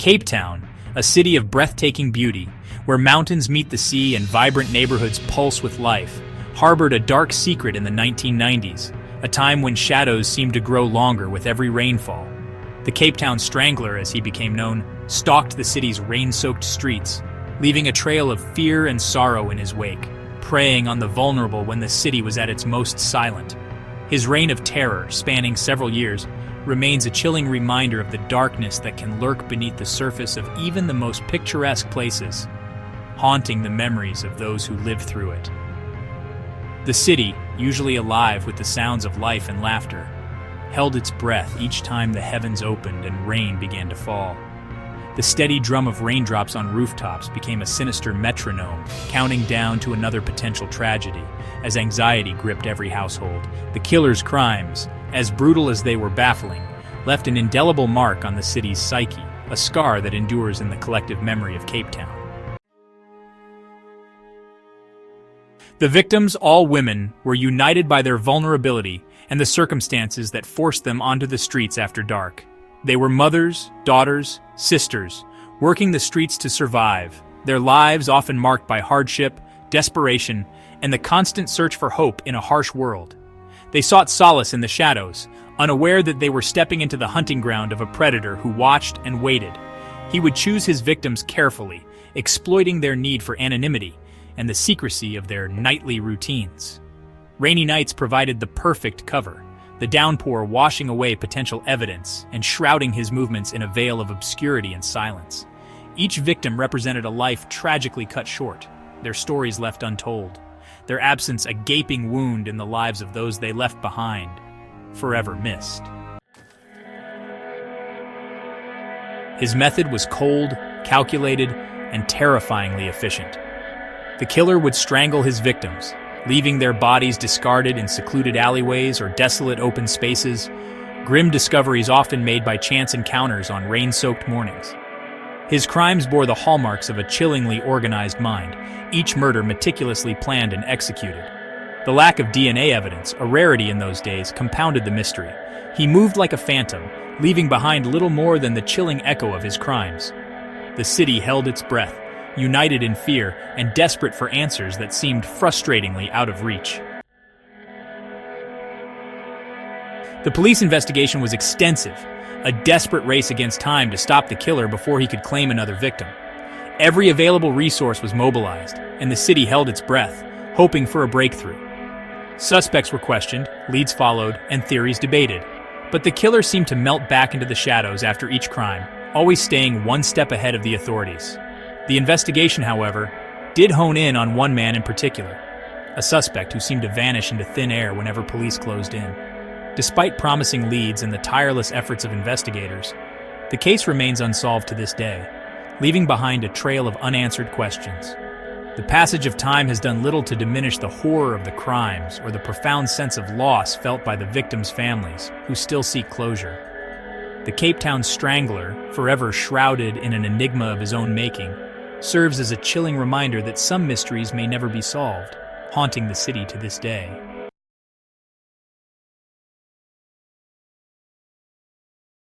Cape Town, a city of breathtaking beauty, where mountains meet the sea and vibrant neighborhoods pulse with life, harbored a dark secret in the 1990s, a time when shadows seemed to grow longer with every rainfall. The Cape Town Strangler, as he became known, stalked the city's rain-soaked streets, leaving a trail of fear and sorrow in his wake, preying on the vulnerable when the city was at its most silent. His reign of terror, spanning several years, remains a chilling reminder of the darkness that can lurk beneath the surface of even the most picturesque places, haunting the memories of those who lived through it. The city, usually alive with the sounds of life and laughter, held its breath each time the heavens opened and rain began to fall. The steady drum of raindrops on rooftops became a sinister metronome, counting down to another potential tragedy, as anxiety gripped every household. The killer's crimes, as brutal as they were baffling, left an indelible mark on the city's psyche, a scar that endures in the collective memory of Cape Town. The victims, all women, were united by their vulnerability and the circumstances that forced them onto the streets after dark. They were mothers, daughters, sisters, working the streets to survive, their lives often marked by hardship, desperation, and the constant search for hope in a harsh world. They sought solace in the shadows, unaware that they were stepping into the hunting ground of a predator who watched and waited. He would choose his victims carefully, exploiting their need for anonymity and the secrecy of their nightly routines. Rainy nights provided the perfect cover, the downpour washing away potential evidence and shrouding his movements in a veil of obscurity and silence. Each victim represented a life tragically cut short, their stories left untold, their absence a gaping wound in the lives of those they left behind, forever missed. His method was cold, calculated, and terrifyingly efficient. The killer would strangle his victims, leaving their bodies discarded in secluded alleyways or desolate open spaces, grim discoveries often made by chance encounters on rain-soaked mornings. His crimes bore the hallmarks of a chillingly organized mind, each murder meticulously planned and executed. The lack of DNA evidence, a rarity in those days, compounded the mystery. He moved like a phantom, leaving behind little more than the chilling echo of his crimes. The city held its breath, united in fear and desperate for answers that seemed frustratingly out of reach. The police investigation was extensive, a desperate race against time to stop the killer before he could claim another victim. Every available resource was mobilized, and the city held its breath, hoping for a breakthrough. Suspects were questioned, leads followed, and theories debated, but the killer seemed to melt back into the shadows after each crime, always staying one step ahead of the authorities. The investigation, however, did hone in on one man in particular, a suspect who seemed to vanish into thin air whenever police closed in. Despite promising leads and the tireless efforts of investigators, the case remains unsolved to this day, leaving behind a trail of unanswered questions. The passage of time has done little to diminish the horror of the crimes or the profound sense of loss felt by the victims' families, who still seek closure. The Cape Town Strangler, forever shrouded in an enigma of his own making, serves as a chilling reminder that some mysteries may never be solved, haunting the city to this day.